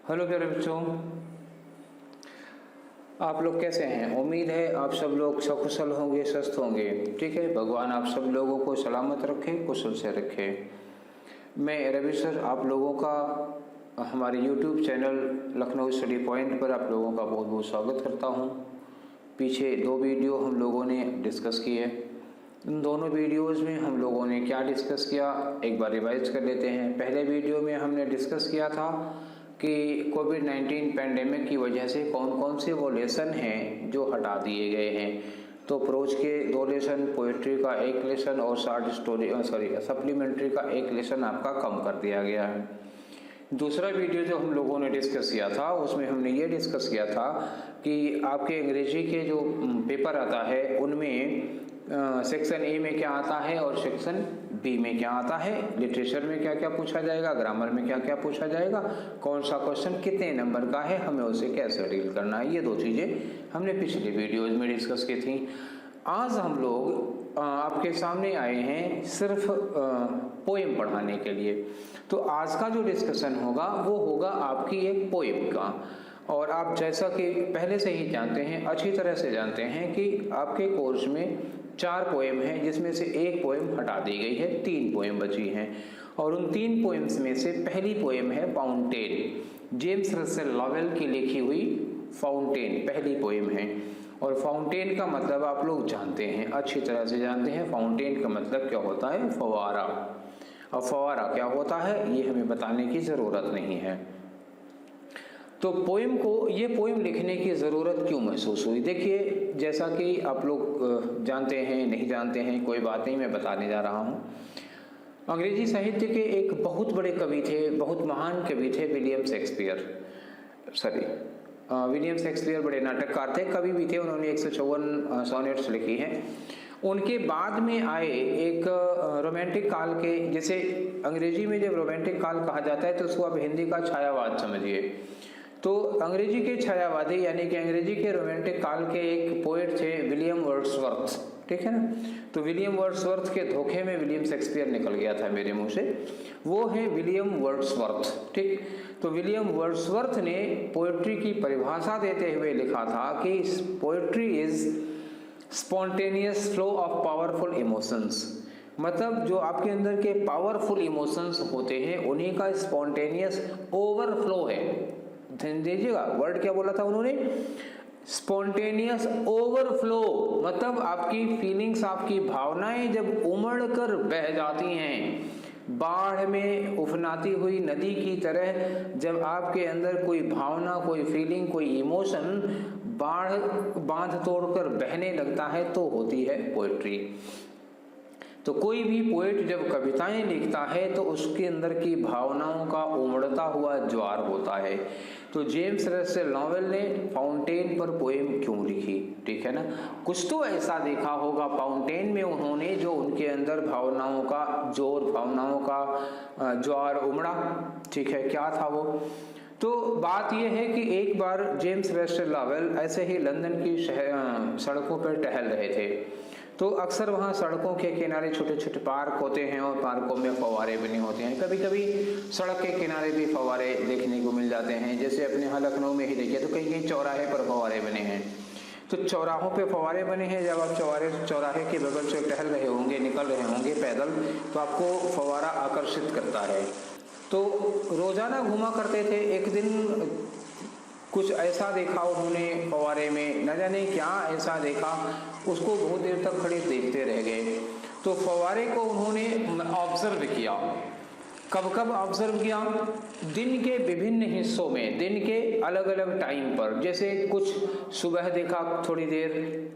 Hello प्यारे बच्चों, आप लोग कैसे हैं? उम्मीद है आप सब लोग सकुशल होंगे, स्वस्थ होंगे। ठीक है, भगवान आप सब लोगों को सलामत रखे, कुशल से रखे। मैं रवि सर आप लोगों का हमारे YouTube channel Lucknow study point पर आप लोगों का बहुत बहुत स्वागत करता हूं। पीछे 2 वीडियो हम लोगों ने डिस्कस किए। इन दोनों वीडियोस में हम लोगों ने क्या डिस्कस किया, एक बार रिवाइज कर लेते हैं। पहले वीडियो में हमने डिस्कस किया था कि कोविड-19 पैंडेमिक की वजह से कौन कौन से वो लेसन हैं जो हटा दिए गए हैं। तो प्रोज के 2 लेसन, पोएट्री का 1 लेसन और सप्लीमेंट्री का 1 लेसन आपका कम कर दिया गया है। दूसरा वीडियो जो हम लोगों ने डिस्कस किया था उसमें हमने ये डिस्कस किया था कि आपके अंग्रेजी के जो पेपर आता है उनमें सेक्शन ए में क्या आता है और सेक्शन बी में क्या आता है, लिटरेचर में क्या क्या पूछा जाएगा, ग्रामर में क्या क्या पूछा जाएगा, कौन सा क्वेश्चन कितने नंबर का है, हमें उसे कैसे डील करना है। ये 2 चीज़ें हमने पिछले वीडियोज में डिस्कस की थी। आज हम लोग आपके सामने आए हैं सिर्फ पोएम पढ़ाने के लिए। तो आज का जो डिस्कशन होगा वो होगा आपकी एक पोएम का। और आप जैसा कि पहले से ही जानते हैं, अच्छी तरह से जानते हैं कि आपके कोर्स में 4 पोएम हैं, जिसमें से 1 पोएम हटा दी गई है, 3 पोएम बची हैं। और उन 3 पोएम्स में से पहली पोएम है फाउंटेन, जेम्स रसेल लॉवेल की लिखी हुई फाउंटेन पहली पोएम है। और फाउंटेन का मतलब आप लोग जानते हैं, अच्छी तरह से जानते हैं। फाउंटेन का मतलब क्या होता है? फव्वारा। अब फव्वारा क्या होता है ये हमें बताने की ज़रूरत नहीं है। तो पोएम को, ये पोएम लिखने की ज़रूरत क्यों महसूस हुई? देखिए, जैसा कि आप लोग जानते हैं, नहीं जानते हैं, कोई बात नहीं, मैं बताने जा रहा हूँ। अंग्रेजी साहित्य के एक बहुत बड़े कवि थे, बहुत महान कवि थे, विलियम शेक्सपियर बड़े नाटककार थे, कवि भी थे। उन्होंने 154 सोनेट्स लिखी हैं। उनके बाद में आए एक रोमांटिक काल के, जैसे अंग्रेजी में जब रोमांटिक काल कहा जाता है तो उसको आप हिंदी का छायावाद समझिए। तो अंग्रेजी के छायावादी यानी कि अंग्रेजी के रोमांटिक काल के एक पोएट थे विलियम वर्ड्सवर्थ, ठीक है ना। तो विलियम वर्ड्सवर्थ के धोखे में विलियम शेक्सपियर निकल गया था मेरे मुंह से, वो है विलियम वर्ड्सवर्थ, ठीक। तो विलियम वर्ड्सवर्थ ने पोएट्री की परिभाषा देते हुए लिखा था कि poetry is spontaneous flow of powerful emotions. मतलब जो आपके अंदर के पावरफुल इमोशंस होते हैं उन्हीं का स्पॉन्टेनियस ओवरफ्लो है। ध्यान दीजिएगा, वर्ड क्या बोला था उन्होंने? Spontaneous overflow. मतलब आपकी फीलिंग्स, आपकी भावनाएं जब उमड़ कर बह जाती हैं, बाढ़ में उफनाती हुई नदी की तरह जब आपके अंदर कोई भावना, कोई फीलिंग, कोई इमोशन बांध तोड़कर बहने लगता है तो होती है पोएट्री। तो कोई भी पोएट जब कविताएं लिखता है तो उसके अंदर की भावनाओं का उमड़ता हुआ ज्वार होता है। तो जेम्स रसेल लॉवेल ने फाउंटेन पर पोएम क्यों लिखी? ठीक है ना, कुछ तो ऐसा देखा होगा फाउंटेन में उन्होंने जो उनके अंदर भावनाओं का जोर, भावनाओं का ज्वार उमड़ा। ठीक है, क्या था वो? तो बात यह है कि एक बार जेम्स रसेल लॉवेल ऐसे ही लंदन की सड़कों पर टहल रहे थे। तो अक्सर वहाँ सड़कों के किनारे छोटे छोटे पार्क होते हैं और पार्कों में फव्वारे बने होते हैं। कभी कभी सड़क के किनारे भी फव्वारे देखने को मिल जाते हैं। जैसे अपने यहाँ लखनऊ में ही देखिए तो कहीं कहीं चौराहे पर फव्वारे बने हैं। तो चौराहों पे फव्वारे बने हैं। जब आप चौराहे के बगल से टहल रहे होंगे, निकल रहे होंगे पैदल, तो आपको फव्वारा आकर्षित करता है। तो रोजाना घूमा करते थे। एक दिन कुछ ऐसा देखा उन्होंने फव्वारे में, न जाने क्या ऐसा देखा, उसको बहुत देर तक खड़े देखते रह गए। तो फव्वारे को उन्होंने ऑब्जर्व किया। कब कब ऑब्जर्व किया? दिन के विभिन्न हिस्सों में, दिन के अलग अलग टाइम पर। जैसे कुछ सुबह देखा थोड़ी देर,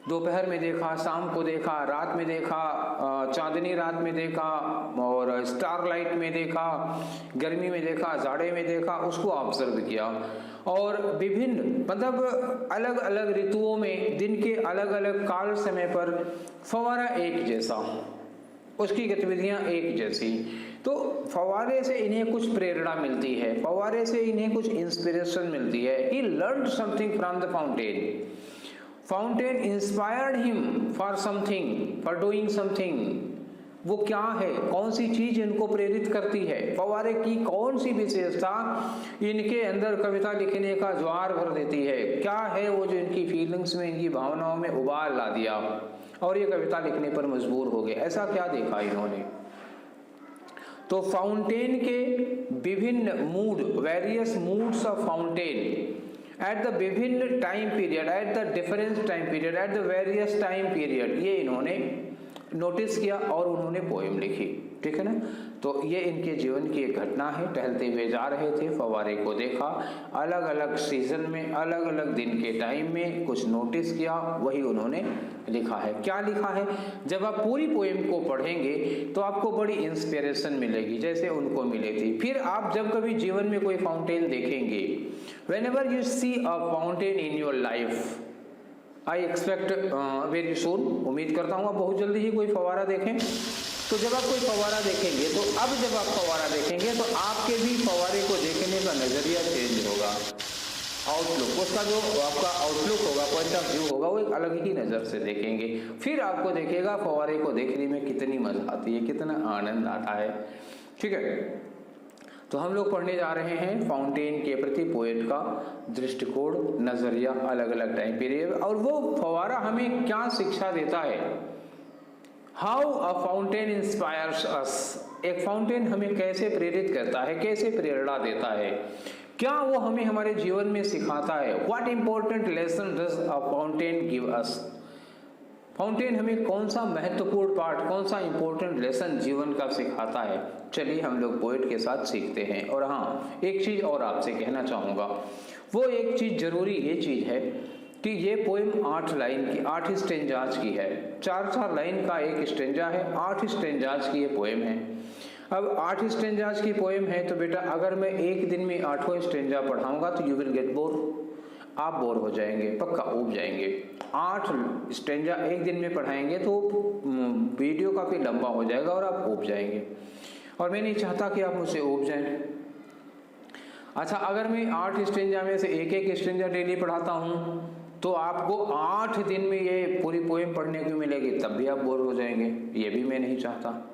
दोपहर में देखा, शाम को देखा, रात में देखा, चांदनी रात में देखा, और स्टारलाइट में देखा, गर्मी में देखा, जाड़े में देखा, उसको ऑब्जर्व किया। और विभिन्न मतलब अलग अलग ऋतुओं में, दिन के अलग अलग काल समय पर फव्वारा एक जैसा, उसकी गतिविधियां एक जैसी। तो फव्वारे से इन्हें कुछ प्रेरणा मिलती है, फव्वारे से इन्हें कुछ इंस्पिरेशन मिलती है। He learned something from the fountain. Fountain inspired him for something, for doing something. वो क्या है, कौन सी चीज इनको प्रेरित करती है, फव्वारे की कौन सी विशेषता इनके अंदर कविता लिखने का ज्वार भर देती है, क्या है वो जो इनकी फीलिंग्स में, इनकी भावनाओं में उबाल ला दिया और ये कविता लिखने पर मजबूर हो गए। ऐसा क्या देखा इन्होंने? तो फाउंटेन के विभिन्न mood, various moods of fountain at the विभिन्न time period, at the different time period, at the various time period, ये इन्होंने नोटिस किया और उन्होंने पोएम लिखी। ठीक है ना? तो ये इनके जीवन की एक घटना है। टहलते हुए जा रहे थे, फव्वारे को देखा, अलग अलग सीजन में, अलग अलग दिन के टाइम में कुछ नोटिस किया, वही उन्होंने लिखा है। क्या लिखा है? जब आप पूरी पोएम को पढ़ेंगे तो आपको बड़ी इंस्पिरेशन मिलेगी जैसे उनको मिली थी। फिर आप जब कभी जीवन में कोई फाउंटेन देखेंगे, whenever you see a fountain in your life, I expect very soon, उम्मीद करता हूँ आप बहुत जल्दी ही कोई फव्वारा देखें। तो जब आप कोई फव्वारा देखेंगे, तो अब जब आप फव्वारा देखेंगे तो आपके भी फव्वारे को देखने का नजरिया चेंज होगा, आउटलुक, उसका जो आपका आउटलुक होगा, पॉइंट ऑफ व्यू होगा, वो एक अलग ही नजर से देखेंगे। फिर आपको देखेगा फव्वारे को देखने में कितनी मजा आती है, कितना आनंद आता है। ठीक है? तो हम लोग पढ़ने जा रहे हैं फाउंटेन के प्रति पोएट का दृष्टिकोण, नजरिया, अलग अलग टाइम पीरियड, और वो फव्वारा हमें क्या शिक्षा देता है। How a fountain inspires us, एक फाउंटेन हमें कैसे प्रेरित करता है, कैसे प्रेरणा देता है, क्या वो हमें हमारे जीवन में सिखाता है। What important lesson does a fountain give us, fountain हमें कौन सा महत्वपूर्ण पाठ, कौन सा इंपॉर्टेंट लेसन जीवन का सिखाता है। चलिए हम लोग पोएट के साथ सीखते हैं। और हाँ, एक चीज और आपसे कहना चाहूंगा, वो एक चीज जरूरी ये चीज है कि ये पोएम 8 लाइन की, 8 स्टेंजाज की है। 4-4 लाइन का एक स्टेंजा है, 8 स्टेंजाज की ये पोएम है। अब 8 स्टेंजाज की पोएम है तो बेटा अगर मैं एक दिन में 8 स्टेंजा पढ़ाऊंगा तो यू विल गेट बोर, आप बोर हो जाएंगे, पक्का ऊब जाएंगे। 8 स्टेंजा एक दिन में पढ़ाएंगे तो वीडियो काफी लंबा हो जाएगा और आप ऊब जाएंगे, और मैं नहीं चाहता कि आप मुझसे ऊब जाएं। अच्छा, अगर मैं 8 स्टेंजा में से एक स्टेंजा डेली पढ़ाता हूं तो आपको 8 दिन में ये पूरी पोएम पढ़ने को मिलेगी, तब भी आप बोर हो जाएंगे, ये भी मैं नहीं चाहता।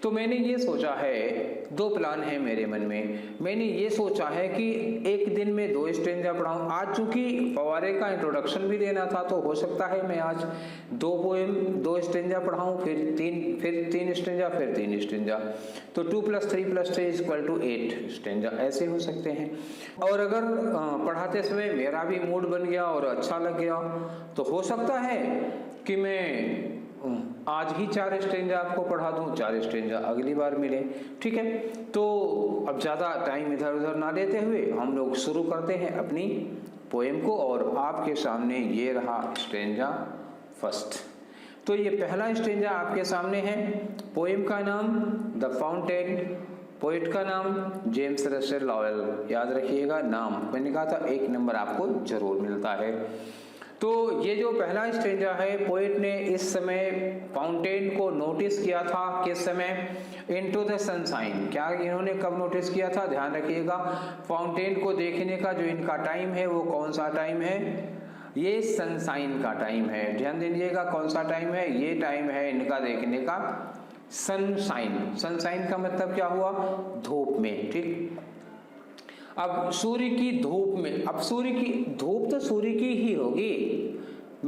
तो मैंने ये सोचा है, 2 प्लान है मेरे मन में। मैंने ये सोचा है कि एक दिन में 2 स्टेंजा पढ़ाऊं। आज चूंकि फव्वारे का इंट्रोडक्शन भी देना था तो हो सकता है मैं आज 2 पोएम 2 स्टेंजा पढ़ाऊं, फिर 3 स्टेंजा, फिर 3 स्टेंजा, तो 2 + 3 + 3 = 8 स्टेंजा ऐसे हो सकते हैं। और अगर पढ़ाते समय मेरा भी मूड बन गया और अच्छा लग गया तो हो सकता है कि मैं आज ही 4 स्टेंजा आपको पढ़ा दूं, 4 स्टेंजा अगली बार मिले। ठीक है? तो अब ज्यादा टाइम इधर उधर ना लेते हुए हम लोग शुरू करते हैं अपनी पोएम को। और आपके सामने ये रहा स्टेंजा फर्स्ट। तो ये पहला स्टेंजा आपके सामने है। पोएम का नाम द फाउंटेन, पोएट का नाम जेम्स रसेल लॉवेल। याद रखिएगा नाम, मैंने कहा था 1 नंबर आपको जरूर मिलता है। तो ये जो पहला स्टेंजा है, पोएट ने इस समय फाउंटेन को नोटिस किया था। किस समय? Into the sunshine. क्या इन्होंने कब नोटिस किया था? ध्यान रखिएगा, फाउंटेन को देखने का जो इनका टाइम है वो कौन सा टाइम है? ये सनशाइन का टाइम है। ध्यान दीजिएगा कौन सा टाइम है? ये टाइम है इनका देखने का सनशाइन। सनशाइन का मतलब क्या हुआ? धूप में। ठीक, अब सूर्य की धूप में, अब सूर्य की धूप तो सूर्य की ही होगी।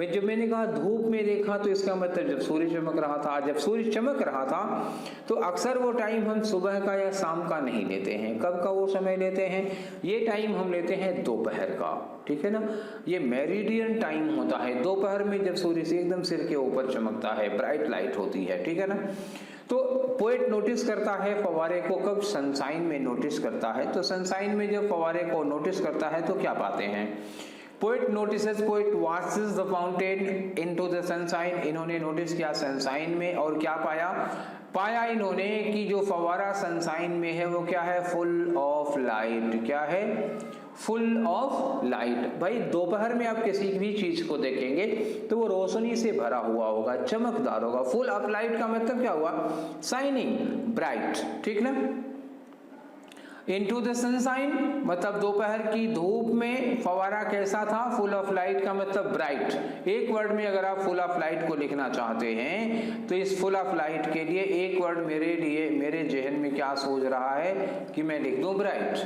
जब मैंने कहा धूप में देखा तो इसका मतलब जब सूर्य चमक रहा था। जब सूर्य चमक रहा था तो अक्सर वो टाइम हम सुबह का या शाम का नहीं लेते हैं। कब का वो समय लेते हैं? ये टाइम हम लेते हैं दोपहर का। ठीक है ना? ये मेरिडियन टाइम होता है दोपहर में, जब सूर्य से एकदम सिर के ऊपर चमकता है, ब्राइट लाइट होती है। ठीक है ना? तो पोएट नोटिस करता है फव्वारे को कब? सनशाइन में नोटिस करता है। तो सनशाइन में जब फव्वारे को नोटिस करता है तो क्या पाते हैं? Poet notices, poet watches the fountain into the sunshine. इन्होंने नोटिस किया सनशाइन में, और क्या पाया? पाया इन्होंने कि जो फव्वारा सनशाइन में है वो क्या है? Full of light. क्या है? Full of light. भाई दोपहर में आप किसी भी चीज को देखेंगे तो वो रोशनी से भरा हुआ होगा, चमकदार होगा। फुल ऑफ लाइट का मतलब क्या हुआ? Shining, bright. ठीक ना? इनटू द सनशाइन मतलब दोपहर की धूप में फवारा कैसा था, फुल ऑफ लाइट का मतलब ब्राइट। एक वर्ड में अगर आप फुल ऑफ लाइट को लिखना चाहते हैं तो इस फुल ऑफ लाइट के लिए एक वर्ड मेरे लिए मेरे जहन में क्या सोच रहा है कि मैं लिख दूं ब्राइट।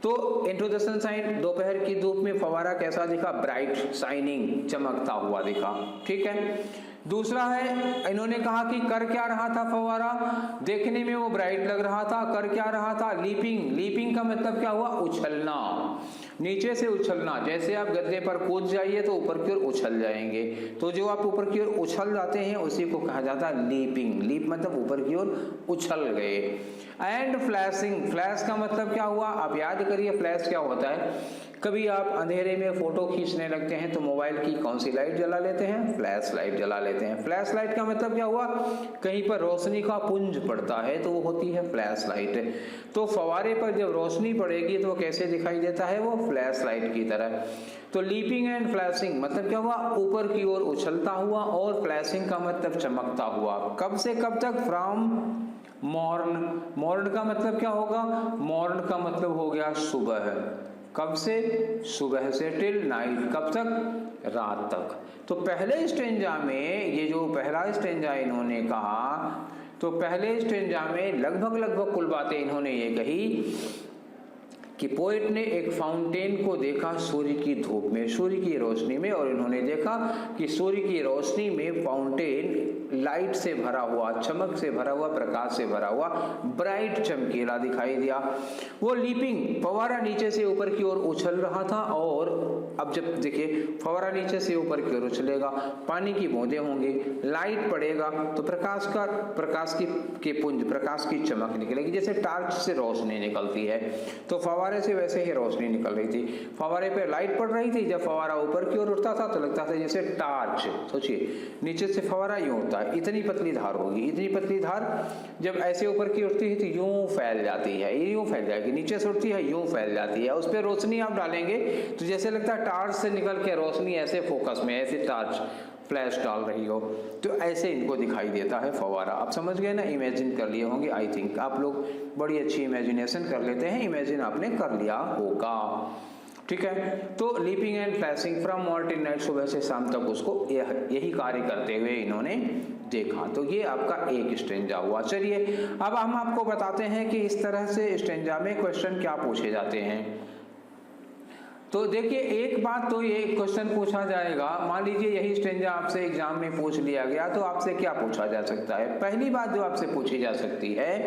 तो इनटू द सनशाइन दोपहर की धूप में फवारा कैसा दिखा, ब्राइट, शाइनिंग, चमकता हुआ दिखा। ठीक है। दूसरा है, इन्होंने कहा कि कर क्या रहा था फवारा, देखने में वो ब्राइट लग रहा था, कर क्या रहा था, लीपिंग। लीपिंग का मतलब क्या हुआ, उछलना, नीचे से उछलना। जैसे आप गद्दे पर कूद जाइए तो ऊपर की ओर उछल जाएंगे, तो जो आप ऊपर की ओर उछल जाते हैं उसी को कहा जाता है लीपिंग। लीप मतलब ऊपर की ओर उछल गए। एंड फ्लैशिंग, फ्लैश का मतलब क्या हुआ, आप याद करिए फ्लैश क्या होता है। कभी आप अंधेरे में फोटो खींचने लगते हैं तो मोबाइल की कौन सी लाइट जला लेते हैं, फ्लैश लाइट जला लेते हैं। फ्लैश लाइट का मतलब क्या हुआ, कहीं पर रोशनी का पुंज पड़ता है तो वो होती है फ्लैश लाइट। तो फवारे पर जब रोशनी पड़ेगी तो कैसे दिखाई देता है, वो फ्लैश लाइट की तरह। तो लीपिंग एंड फ्लैशिंग मतलब क्या हुआ, ऊपर की ओर उछलता हुआ, और फ्लैशिंग का मतलब चमकता हुआ। कब से कब तक, फ्रॉम मॉर्न। मॉर्न का मतलब क्या होगा, मॉर्न का मतलब हो गया सुबह। कब से, सुबह से, टिल नाइट, कब तक, रात तक। तो पहले स्टेंजा में ये जो पहला स्टेंजा इन्होंने कहा, तो पहले स्टेंजा में लगभग कुल बातें इन्होंने ये कही कि पोएट ने एक फाउंटेन को देखा सूर्य की धूप में, सूर्य की रोशनी में, और इन्होंने देखा कि सूर्य की रोशनी में फाउंटेन लाइट से भरा हुआ, चमक से भरा हुआ, प्रकाश से भरा हुआ, ब्राइट, चमकीला दिखाई दिया। वो लीपिंग, फवारा नीचे से ऊपर की ओर उछल रहा था, और अब जब देखिए फवारा नीचे से ऊपर की ओर उछलेगा, पानी की बूंदें होंगी, लाइट पड़ेगा तो प्रकाश के पुंज, प्रकाश की चमक निकलेगी, जैसे टार्च से रोशनी निकलती है। तो फवारे से वैसे ही रोशनी निकल रही थी, फवारे पे लाइट पड़ रही थी। जब फवारा ऊपर की ओर उठता था तो लगता था जैसे टार्च। सोचिए नीचे से फवारा यूं होता है, इतनी पतली धार होगी, इतनी पतली धार जब ऐसे ऊपर की उठती है तो यूं फैल जाती है, ये यूं फैल जाएगी, नीचे से उठती है यूं फैल जाती है। उस पर रोशनी आप डालेंगे तो जैसे लगता है टार्च से निकल के रोशनी ऐसे फोकस में, ऐसे टार्च फ्लैश डाल रही हो, तो ऐसे इनको दिखाई देता है फवारा। आप समझ गए ना, इमेजिन कर लिए होंगे। आई थिंक आप लोग बड़ी अच्छी इमेजिनेशन कर लेते हैं, इमेजिन आपने कर लिया होगा। ठीक है। तो leaping and flashing from morning night, सुबह से शाम तक उसको यही कार्य करते हुए इन्होंने देखा। तो ये आपका एक स्टेंजा हुआ। चलिए अब हम आपको बताते हैं कि इस तरह से स्टेंजा में क्वेश्चन क्या पूछे जाते हैं। तो देखिए एक बात तो ये क्वेश्चन पूछा जाएगा, मान लीजिए यही स्टेंजा आपसे एग्जाम में पूछ लिया गया तो आपसे क्या पूछा जा सकता है। पहली बात जो आपसे पूछी जा सकती है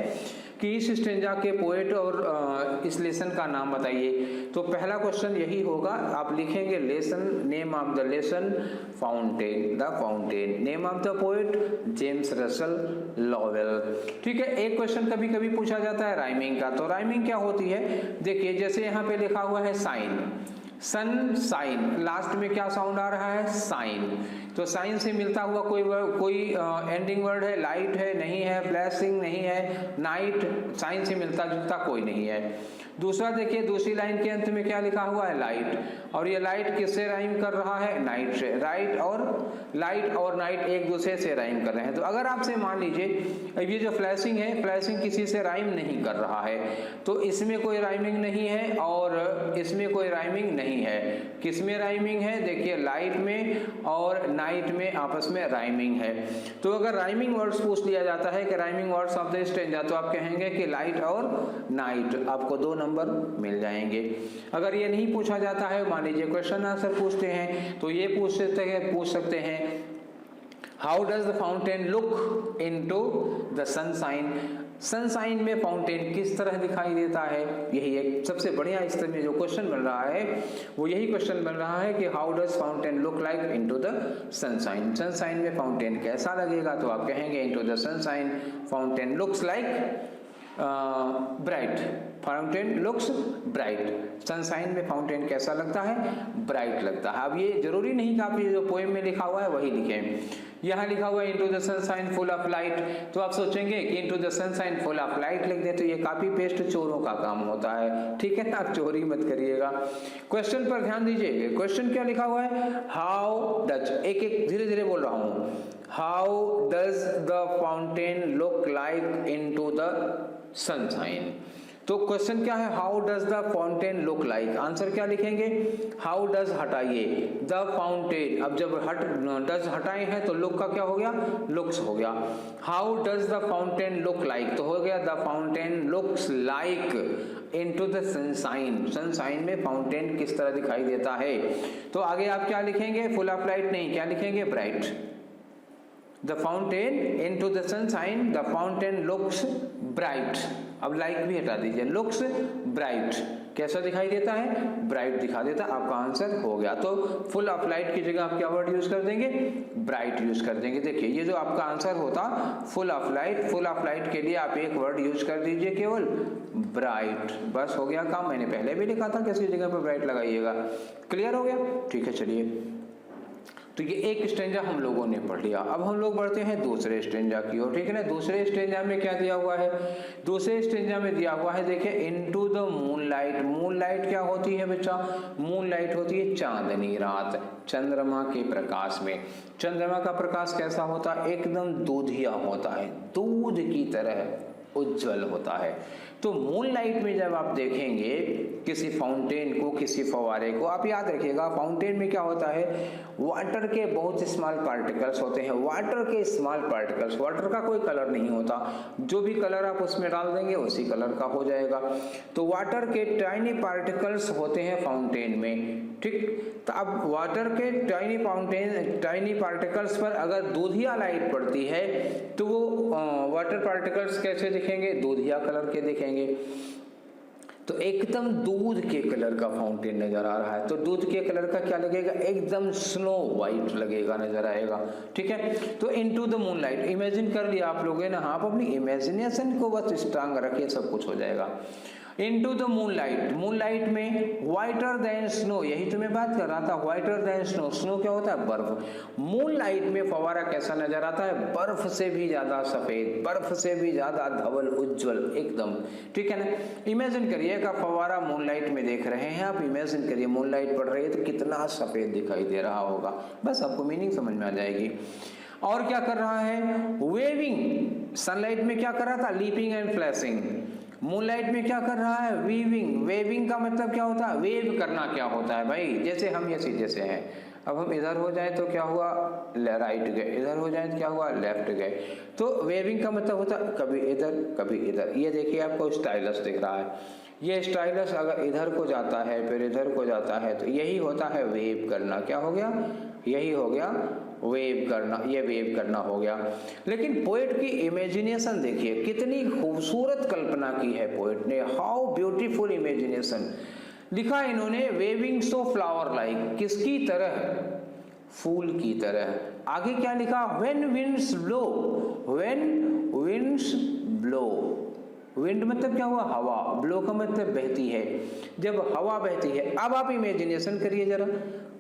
कि इस स्टेंजा के पोएट और इस लेसन का नाम बताइए। तो पहला क्वेश्चन यही होगा, आप लिखेंगे lesson, name of the lesson, fountain, the fountain, name of the poet James Russell Lowell. ठीक है। एक क्वेश्चन कभी कभी पूछा जाता है राइमिंग का। तो राइमिंग क्या होती है, देखिए जैसे यहाँ पे लिखा हुआ है साइन, सन साइन, लास्ट में क्या साउंड आ रहा है, साइन। तो साइन से मिलता हुआ कोई एंडिंग वर्ड है, लाइट है, नहीं है, फ्लैशिंग नहीं है, नाइट, साइन से मिलता जुलता कोई नहीं है। दूसरा देखिए दूसरी लाइन के अंत में क्या लिखा हुआ है, लाइट, और ये लाइट किससे राइम कर रहा है, नाइट से। लाइट और नाइट एक दूसरे से राइम कर रहे हैं। तो अगर आपसे मान लीजिए अब ये जो फ्लैशिंग है, फ्लैशिंग किसी से राइम नहीं कर रहा है, तो इसमें कोई राइमिंग नहीं है और इसमें कोई राइमिंग नहीं है। किसमें राइमिंग है, देखिए लाइट में और नाइट में आपस में राइमिंग है। तो अगर राइमिंग वर्ड्स पूछ लिया जाता है कि rhyming words of the stanza, तो आप कहेंगे कि लाइट और नाइट, आपको 2 नंबर मिल जाएंगे। अगर ये नहीं पूछा जाता है, मान लीजिए क्वेश्चन आंसर पूछते हैं, तो ये पूछ सकते हैं how does the fountain look into the sunshine, sunshine में फाउंटेन किस तरह दिखाई देता है। यही एक सबसे बढ़िया स्तर में जो क्वेश्चन बन रहा है वो यही क्वेश्चन बन रहा है कि how does fountain look like into the sunshine, sunshine में फाउंटेन कैसा लगेगा। तो आप कहेंगे into the sunshine fountain looks like bright, fountain looks bright, sunshine में फाउंटेन कैसा लगता है, ब्राइट लगता है। अब ये जरूरी नहीं कि आप ये जो पोएम में लिखा हुआ है वही लिखें। यहाँ लिखा हुआ है into the sunshine full of light, तो आप सोचेंगे कि into the sunshine full of light लिख दें, तो ये कॉपी पेस्ट चोरों का काम होता है। ठीक है ना, आप चोरी मत करिएगा। क्वेश्चन पर ध्यान दीजिए, क्वेश्चन क्या लिखा हुआ है, हाउ डज, एक एक धीरे धीरे बोल रहा हूँ, how does the fountain look like into the sunshine. तो क्वेश्चन क्या है, how does the fountain look like, answer क्या लिखेंगे, हाउ डज हटाइए द फाउंटेन, अब जब डज हटाए हैं तो लुक का क्या हो गया, लुक्स हो गया। How does the fountain look like तो हो गया the fountain looks like into the sunshine, sunshine में फाउंटेन किस तरह दिखाई देता है। तो आगे आप क्या लिखेंगे, फुल ऑफ लाइट नहीं, क्या लिखेंगे, bright. The fountain into the sunshine, the fountain looks bright, अब लाइक भी हटा दीजिए, लुक्स ब्राइट, कैसा दिखाई देता है, ब्राइट दिखा देता, आपका आंसर हो गया। तो फुल ऑफ लाइट की जगह आप क्या वर्ड यूज कर देंगे, ब्राइट यूज कर देंगे। देखिए ये जो आपका आंसर होता full of light, full of light के लिए आप एक वर्ड यूज कर दीजिए केवल ब्राइट, बस हो गया काम। मैंने पहले भी लिखा था किसी जगह पर ब्राइट लगाइएगा, क्लियर हो गया, ठीक है। चलिए तो ये एक स्टेंजा हम लोगों ने पढ़ लिया, अब हम लोग बढ़ते हैं दूसरे स्टेंजा की ओर, ठीक है ना। दूसरे स्टेंजा में क्या दिया हुआ है, दूसरे स्टेंजा में दिया हुआ है, देखिए इनटू द मूनलाइट, मूनलाइट क्या होती है बच्चा, मूनलाइट होती है चांदनी रात, चंद्रमा के प्रकाश में। चंद्रमा का प्रकाश कैसा होता है, एकदम दूधिया होता है, दूध की तरह उज्जवल होता है। तो मूनलाइट में जब आप देखेंगे किसी फाउंटेन को, किसी फव्वारे को, आप याद रखिएगा फाउंटेन में क्या होता है, वाटर के बहुत स्मॉल पार्टिकल्स होते हैं, वाटर के स्मॉल पार्टिकल्स, वाटर का कोई कलर नहीं होता, जो भी कलर आप उसमें डाल देंगे उसी कलर का हो जाएगा। तो वाटर के टाइनी पार्टिकल्स होते हैं फाउंटेन में, ठीक। तो अब वाटर के टाइनी पार्टिकल्स पर अगर दूधिया लाइट पड़ती है तो वो वाटर पार्टिकल्स कैसे दिखेंगे, दूधिया कलर के दिखेंगे। तो एकदम दूध के कलर का फाउंटेन नजर आ रहा है, तो दूध के कलर का क्या लगेगा, एकदम स्नो वाइट लगेगा, नजर आएगा, ठीक है। तो इनटू द मूनलाइट, इमेजिन कर लिया आप लोगों ने, आप अपनी इमेजिनेशन को बस स्ट्रांग रखिए, सब कुछ हो जाएगा। इनटू द मूनलाइट, मूनलाइट में व्हाइटर देन स्नो, यही तो मैं बात कर रहा था, व्हाइटर देन स्नो, स्नो क्या होता है, बर्फ। मूनलाइट में फव्वारा कैसा नजर आता है, बर्फ से भी ज्यादा सफेद, बर्फ से भी ज्यादा धवल उज्जवल एकदम, ठीक है ना। इमेजिन करिएगा फव्वारा मूनलाइट में देख रहे हैं आप, इमेजिन करिए मूनलाइट पड़ रही है तो कितना सफेद दिखाई दे रहा होगा, बस आपको मीनिंग समझ में आ जाएगी। और क्या कर रहा है, वेविंग, सनलाइट में क्या कर रहा था, लीपिंग एंड फ्लैशिंग, मूनलाइट में क्या कर रहा है, वीविंग। वेविंग का मतलब क्या होता है, वेव करना क्या होता है भाई, जैसे हम ये सीधे से हैं, अब हम इधर हो जाए तो क्या हुआ, राइट गए, इधर हो जाए तो क्या हुआ, लेफ्ट गए। तो वेविंग का मतलब होता है कभी इधर कभी इधर। ये देखिए आपको स्टाइलस दिख रहा है, ये स्टाइलस अगर इधर को जाता है फिर इधर को जाता है तो यही होता है वेव करना। क्या हो गया, यही हो गया वेव करना, ये वेव करना हो गया। लेकिन पोएट की इमेजिनेशन देखिए, कितनी खूबसूरत कल्पना की है पोएट ने, हाउ ब्यूटीफुल इमेजिनेशन। लिखा इन्होंने वेविंग सो फ्लावर लाइक, किसकी तरह, फूल की तरह। आगे क्या लिखा, when winds blow, when winds blow, wind मतलब क्या हुआ, हवा, ब्लो का मतलब बहती है, जब हवा बहती है। अब आप इमेजिनेशन करिए जरा,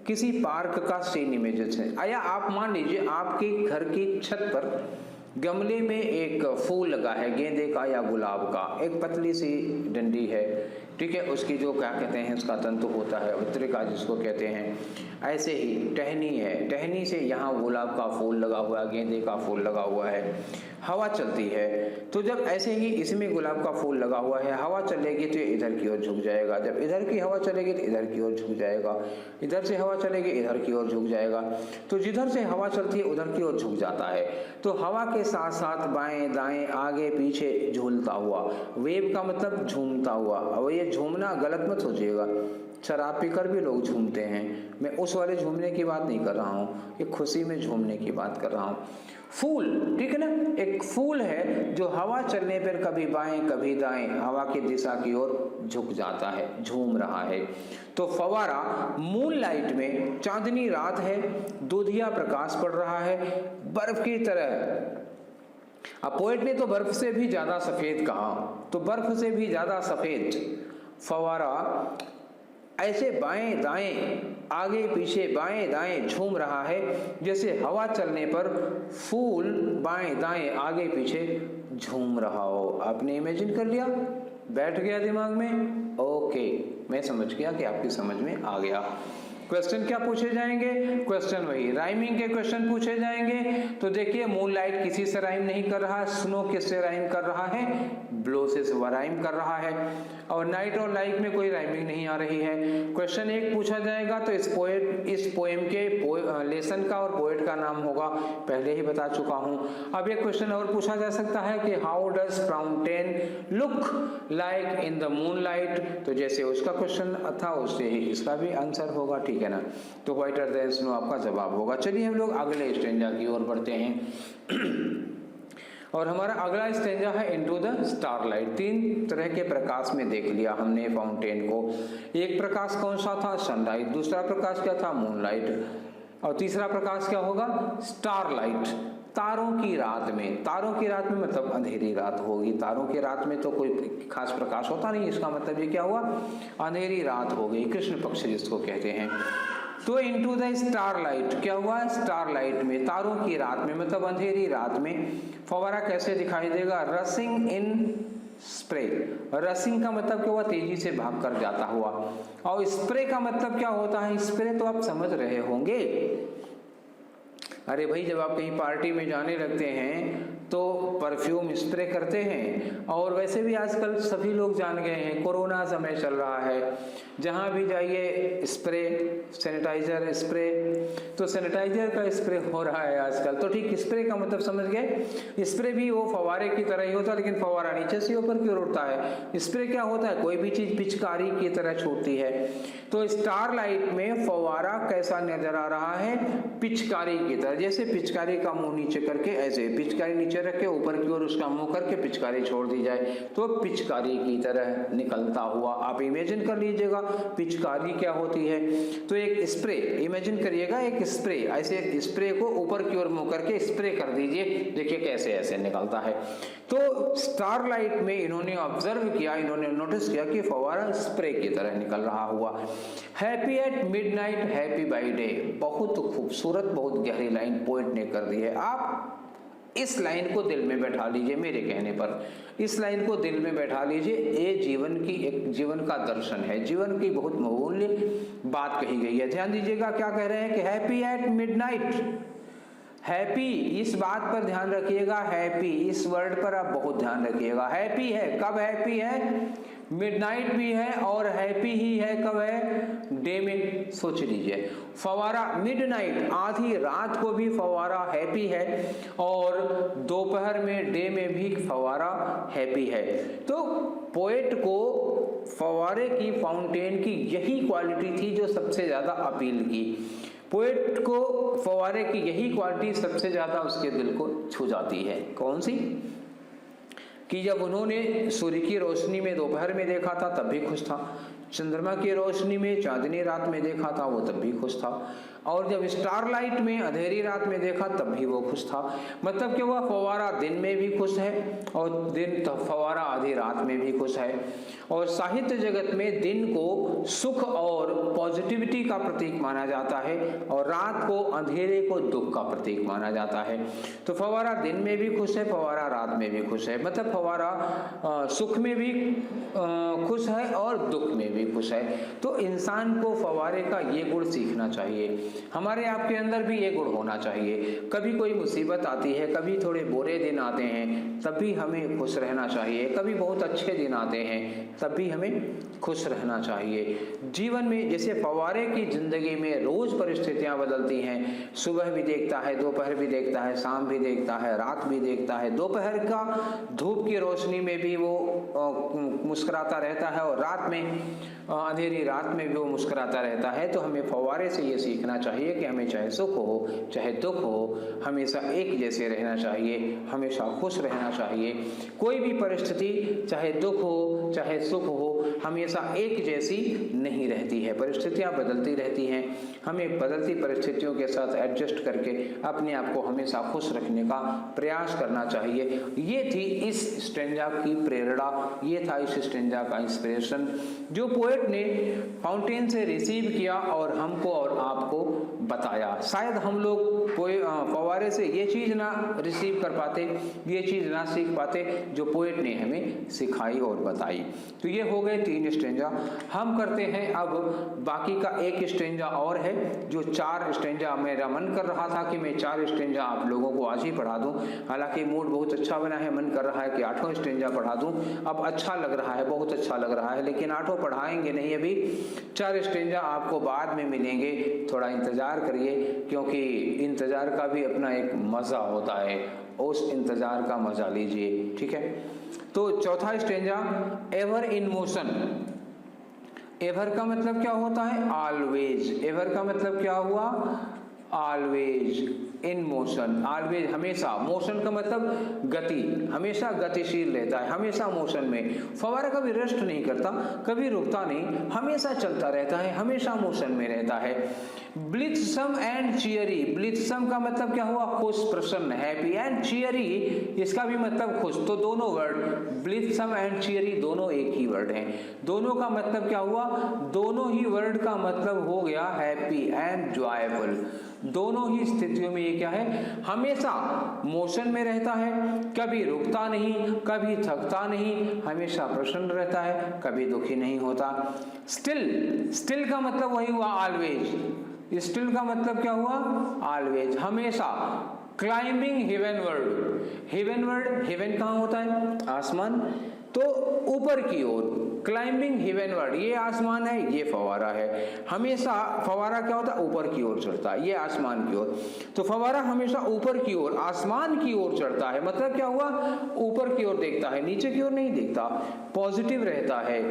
किसी पार्क का सीन इमेजिनेशन, आया आप मान लीजिए आपके घर की छत पर गमले में एक फूल लगा है, गेंदे का या गुलाब का, एक पतली सी डंडी है, ठीक है, उसकी जो क्या कहते हैं, उसका तंतु होता है, उत्तरिका जिसको कहते हैं, ऐसे ही टहनी है, टहनी से यहाँ गुलाब का फूल लगा हुआ है, गेंदे का फूल लगा हुआ है, हवा चलती है। तो जब ऐसे ही इसमें गुलाब का फूल लगा हुआ है, हवा चलेगी तो इधर की ओर झुक जाएगा, जब इधर की हवा चलेगी तो इधर की ओर झुक जाएगा, इधर से हवा चलेगी इधर की ओर झुक जाएगा। तो जिधर से हवा चलती है उधर की ओर झुक जाता है। तो हवा के साथ साथ बाएं दाएं आगे पीछे झूलता हुआ, वेव का मतलब झूमता हुआ। अब ये झूमना गलत मत सोचिएगा, शराब पीकर भी लोग झूमते हैं, मैं उस वाले झूमने की बात नहीं कर रहा हूँ, ये खुशी में झूमने की बात कर रहा हूँ। फूल, ठीक है ना, एक फूल है जो हवा चलने पर कभी बाएं कभी दाएं हवा की दिशा की ओर झुक जाता है, झूम रहा है। तो फव्वारा मूनलाइट में, चांदनी रात है, दूधिया प्रकाश पड़ रहा है, बर्फ की तरह। अब पोएट ने तो बर्फ से भी ज्यादा सफेद कहा, तो बर्फ से भी ज्यादा सफेद फव्वारा ऐसे बाएं दाएं आगे पीछे बाएं दाएं झूम रहा है, जैसे हवा चलने पर फूल बाएं दाएं आगे पीछे झूम रहा हो। आपने इमेजिन कर लिया, बैठ गया दिमाग में, ओके, मैं समझ गया कि आपकी समझ में आ गया। क्वेश्चन क्या पूछे जाएंगे? क्वेश्चन वही राइमिंग के क्वेश्चन पूछे जाएंगे। तो देखिए मूनलाइट किसी से राइम नहीं कर रहा, स्नो किससे राइम कर रहा है? ब्लो से राइम कर रहा है। और नाइट और लाइक में कोई राइमिंग नहीं आ रही है। क्वेश्चन 1 पूछा जाएगा तो इस पोएम के लेसन का और पोएट का नाम होगा, पहले ही बता चुका हूं। अब एक क्वेश्चन और पूछा जा सकता है कि how does fountain look like in the moonlight, तो जैसे उसका क्वेश्चन था उससे ही इसका भी आंसर होगा, ठीक है ना। तो व्हाइटर देन स्नो आपका जवाब होगा। चलिए हम लोग अगले स्टेंजा की ओर बढ़ते हैं और हमारा अगला स्टेंजा है इनटू द स्टारलाइट। 3 तरह के प्रकाश में देख लिया हमने फाउंटेन को। एक प्रकाश कौन सा था? सनलाइट। दूसरा प्रकाश क्या था? मूनलाइट। और तीसरा प्रकाश क्या होगा? स्टारलाइट। तारों की रात में। तारों की रात में मतलब अंधेरी रात होगी। तारों की रात में तो कोई खास प्रकाश होता नहीं, इसका मतलब ये क्या हुआ? अंधेरी रात हो गई, कृष्ण पक्ष जिसको कहते हैं। तो इनटू द स्टारलाइट क्या हुआ? स्टारलाइट में, तारों की रात में मतलब अंधेरी रात में फव्वारा कैसे दिखाई देगा? रसिंग इन स्प्रे। रसिंग का मतलब क्या हुआ? तेजी से भाग कर जाता हुआ। और स्प्रे का मतलब क्या होता है? स्प्रे तो आप समझ रहे होंगे। अरे भाई, जब आप कहीं पार्टी में जाने लगते हैं तो परफ्यूम स्प्रे करते हैं। और वैसे भी आजकल सभी लोग जान गए हैं, कोरोना समय चल रहा है, जहां भी जाइए स्प्रे, सैनिटाइजर स्प्रे। तो सैनिटाइजर का स्प्रे हो रहा है आजकल। तो ठीक स्प्रे का मतलब समझ गए। स्प्रे भी वो फव्वारे की तरह ही होता है, लेकिन फव्वारा नीचे से ऊपर की ओर उड़ता है। स्प्रे क्या होता है? कोई भी चीज पिचकारी की तरह छूटती है। तो स्टारलाइट में फव्वारा कैसा नजर आ रहा है? पिचकारी की तरह। जैसे पिचकारी का मुंह नीचे करके, ऐसे पिचकारी नीचे रख के ऊपर की ओर उसका मुंह करके पिचकारी छोड़ दी जाए तो पिचकारी की तरह निकलता हुआ। आप इमेजिन कर लीजिएगा पिचकारी क्या होती है। तो एक स्प्रे इमेजिन करिएगा, एक स्प्रे, ऐसे स्प्रे को ऊपर की ओर मुंह करके स्प्रे कर दीजिए, देखिए कैसे ऐसे निकलता है। तो स्टारलाइट में इन्होंने ऑब्जर्व किया, इन्होंने नोटिस किया कि फव्वारा स्प्रे की तरह निकल रहा हुआ। Happy at midnight, happy by day. बहुत खूबसूरत, बहुत गहरी लाइन पोएट ने कर दी है। आप इस लाइन को दिल में बैठा लीजिए, मेरे कहने पर इस लाइन को दिल में बैठा लीजिए। ये जीवन की एक जीवन का दर्शन है, जीवन की बहुत बहुमूल्य बात कही गई है। ध्यान दीजिएगा क्या कह रहे हैं कि हैप्पी एट मिडनाइट। हैप्पी, इस बात पर ध्यान रखिएगा, हैप्पी इस वर्ड पर आप बहुत ध्यान रखिएगा। हैप्पी है, कब हैप्पी है? मिडनाइट भी है और हैप्पी ही है कब है? डे में। सोच लीजिए, फव्वारा मिडनाइट आधी रात को भी फव्वारा हैप्पी है और दोपहर में डे में भी फव्वारा हैप्पी है। तो पोएट को फव्वारे की, फाउंटेन की यही क्वालिटी थी जो सबसे ज्यादा अपील की। पोएट को फव्वारे की यही क्वालिटी सबसे ज्यादा उसके दिल को छू जाती है। कौन सी? कि जब उन्होंने सूर्य की रोशनी में दोपहर में देखा था तब भी खुश था, चंद्रमा की रोशनी में चांदनी रात में देखा था वो तब भी खुश था, और जब स्टारलाइट में अंधेरी रात में देखा तब भी वो खुश था। मतलब कि वह फव्वारा दिन में भी खुश है और फव्वारा आधी रात में भी खुश है। और साहित्य जगत में दिन को सुख और पॉजिटिविटी का प्रतीक माना जाता है और रात को, अंधेरे को दुख का प्रतीक माना जाता है। तो फव्वारा दिन में भी खुश है, फव्वारा रात में भी खुश है। मतलब फव्वारा सुख में भी खुश है और दुख में भी खुश है। तो इंसान को फव्वारे का ये गुण सीखना चाहिए। हमारे आपके अंदर भी ये गुण होना चाहिए। कभी कोई मुसीबत आती है, कभी थोड़े बुरे दिन आते हैं, तब भी हमें खुश रहना चाहिए। कभी बहुत अच्छे दिन आते हैं, तब भी हमें खुश रहना चाहिए। जीवन में जैसे फव्वारे की जिंदगी में रोज परिस्थितियां बदलती हैं, सुबह भी देखता है, दोपहर भी देखता है, शाम भी देखता है, रात भी देखता है। दोपहर का धूप की रोशनी में भी वो मुस्कुराता रहता है और रात में, अंधेरी रात में भी वो मुस्कुराता रहता है। तो हमें फव्वारे से ये सीखना चाहिए कि हमें चाहे सुख हो चाहे दुख हो, हमेशा एक जैसे रहना चाहिए, हमेशा खुश रहना चाहिए। कोई भी परिस्थिति, चाहे दुख हो चाहे सुख हो, हमेशा एक जैसी नहीं रहती है। परिस्थितियां बदलती रहती हैं। हमें बदलती परिस्थितियों के साथ एडजस्ट करके अपने आप को हमेशा खुश रखने का प्रयास करना चाहिए। ये थी इस स्टेंजा की प्रेरणा, ये था इस स्टेंजा का इंस्पिरेशन जो पोएट ने फाउंटेन से रिसीव किया और हमको और आपको बताया। शायद हम लोग फव्वारे से ये चीज ना रिसीव कर पाते, ये चीज ना सीख पाते जो पोएट ने हमें सिखाई और बताई। तो ये हो गए 3 स्टेंजा हम करते हैं। अब बाकी का एक स्टेंजा और है, जो 4 स्टेंजा मेरा मन कर रहा था कि मैं 4 स्टेंजा आप लोगों को आज ही पढ़ा दूं। हालांकि मूड बहुत अच्छा बना है, मन कर रहा है कि 8वां स्टेंजा पढ़ा दूं। अब अच्छा लग रहा है, बहुत अच्छा लग रहा है, लेकिन 8वां पढ़ाएंगे नहीं अभी। 4 स्टेंजा आपको बाद में मिलेंगे, थोड़ा इंतजार करिए, क्योंकि इंतजार का भी अपना एक मजा होता है, उस इंतजार का मजा लीजिए, ठीक है। तो चौथा stanza, ever in motion. Ever का मतलब क्या होता है? ऑलवेज। एवर का मतलब क्या हुआ? ऑलवेज। इन मोशन, ऑलवेज हमेशा। मोशन का मतलब गति, हमेशा गतिशील रहता है, हमेशा मोशन में। फव्वारा कभी रेस्ट नहीं करता, कभी रुकता नहीं, हमेशा चलता रहता है, हमेशा मोशन में रहता है। Blithesome and चियरी। ब्लिथसम का मतलब क्या हुआ? खुश, प्रसन्न, हैप्पी। एंड चियरी, इसका भी मतलब खुश। तो दोनों वर्ड ब्लिथसम एंड चियरी दोनों एक ही वर्ड हैं। दोनों का मतलब क्या हुआ? दोनों ही वर्ड का मतलब हो गया हैप्पी एंड जॉयफुल। दोनों ही स्थितियों में ये क्या है? हमेशा मोशन में रहता है, कभी रुकता नहीं, कभी थकता नहीं, हमेशा प्रसन्न रहता है, कभी दुखी नहीं होता। स्टिल, स्टिल का मतलब वही हुआ ऑलवेज। स्टिल का मतलब क्या हुआ? ऑलवेज, हमेशा। क्लाइंबिंग हेवनवर्ड। हेवनवर्ड, हेवन कहाँ होता है? आसमान, तो ऊपर की ओर। क्लाइंबिंग हेवनवर्ड, ये आसमान है, ये फव्वारा है। हमेशा फव्वारा क्या होता है? ऊपर की ओर चढ़ता है, ये आसमान की ओर। तो फव्वारा हमेशा ऊपर की ओर, आसमान की ओर चढ़ता है। मतलब क्या हुआ? ऊपर की ओर देखता है, नीचे की ओर नहीं देखता, पॉजिटिव रहता है,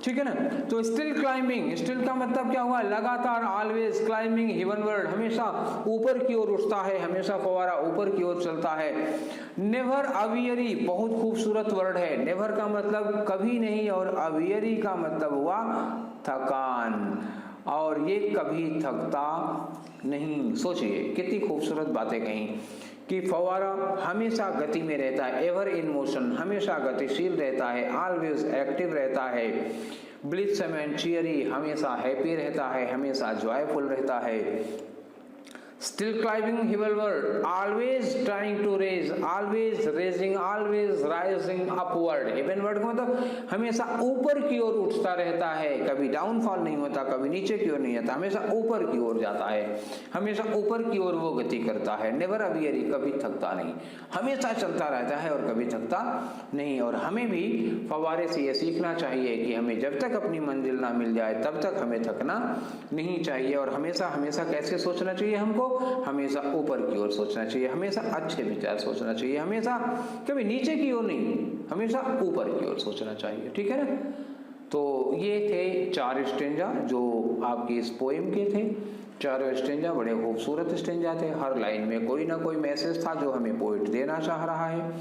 ठीक है ना। तो स्टिल क्लाइंबिंग, स्टिल का मतलब क्या हुआ? लगातार, ऑलवेज क्लाइंबिंग हेवनवर्ड, हमेशा ऊपर की ओर उठता है, हमेशा फव्वारा ऊपर की ओर चलता है। नेवर अवियरी, बहुत खूबसूरत वर्ड है। नेवर का मतलब कभी नहीं, और अवियरी का मतलब हुआ थकान, और ये कभी थकता नहीं। सोचिए कितनी खूबसूरत बातें कही कि फव्वारा हमेशा गति में रहता है, एवर इन मोशन, हमेशा गतिशील रहता है, ऑलवेज एक्टिव रहता है। ब्लिथसम एंड चियरी, हमेशा हैप्पी रहता है, हमेशा जॉयफुल रहता है। Still climbing heavenward, always trying to raise, always raising, always rising upward. heavenward का मतलब हमेशा ऊपर की ओर उठता रहता है, कभी डाउनफॉल नहीं होता, कभी नीचे की ओर नहीं आता, हमेशा ऊपर की ओर जाता है, हमेशा ऊपर की ओर वो गति करता है। नेवर अवियरी, कभी थकता नहीं, हमेशा चलता रहता है और कभी थकता नहीं। और हमें भी फव्वारे से ये सीखना चाहिए कि हमें जब तक अपनी मंजिल ना मिल जाए तब तक हमें थकना नहीं चाहिए। और हमेशा हमेशा कैसे सोचना चाहिए? हमको हमेशा ऊपर की ओर सोचना चाहिए, हमेशा अच्छे विचार सोचना चाहिए, हमेशा कभी नीचे की ओर नहीं, हमेशा ऊपर की ओर सोचना चाहिए, ठीक है ना। तो ये थे 4 स्टेंजा जो आपकी इस पोएम के थे। चारों स्टेंजा बड़े खूबसूरत स्टेंजा थे, हर लाइन में कोई ना कोई मैसेज था जो हमें पोइट देना चाह रहा है।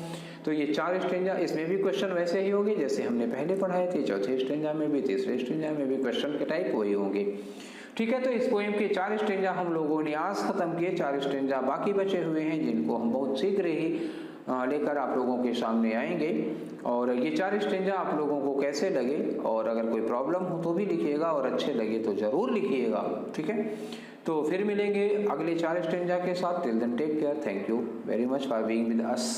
तो ये 4 स्टेंजा, इसमें भी क्वेश्चन वैसे ही होंगे जैसे हमने पहले पढ़ाए थे। चौथे स्टेंजा में भी, तीसरे स्टेंजा में भी क्वेश्चन के टाइप वही होंगे, ठीक है। तो इस पोएम के 4 स्टेंजा हम लोगों ने आज खत्म किए। 4 स्टेंजा बाकी बचे हुए हैं जिनको हम बहुत शीघ्र ही लेकर आप लोगों के सामने आएंगे। और ये 4 स्टेंजा आप लोगों को कैसे लगे, और अगर कोई प्रॉब्लम हो तो भी लिखिएगा, और अच्छे लगे तो जरूर लिखिएगा, ठीक है। तो फिर मिलेंगे अगले 4 स्टेंजा के साथ। Till then take care, thank you very much for being with us.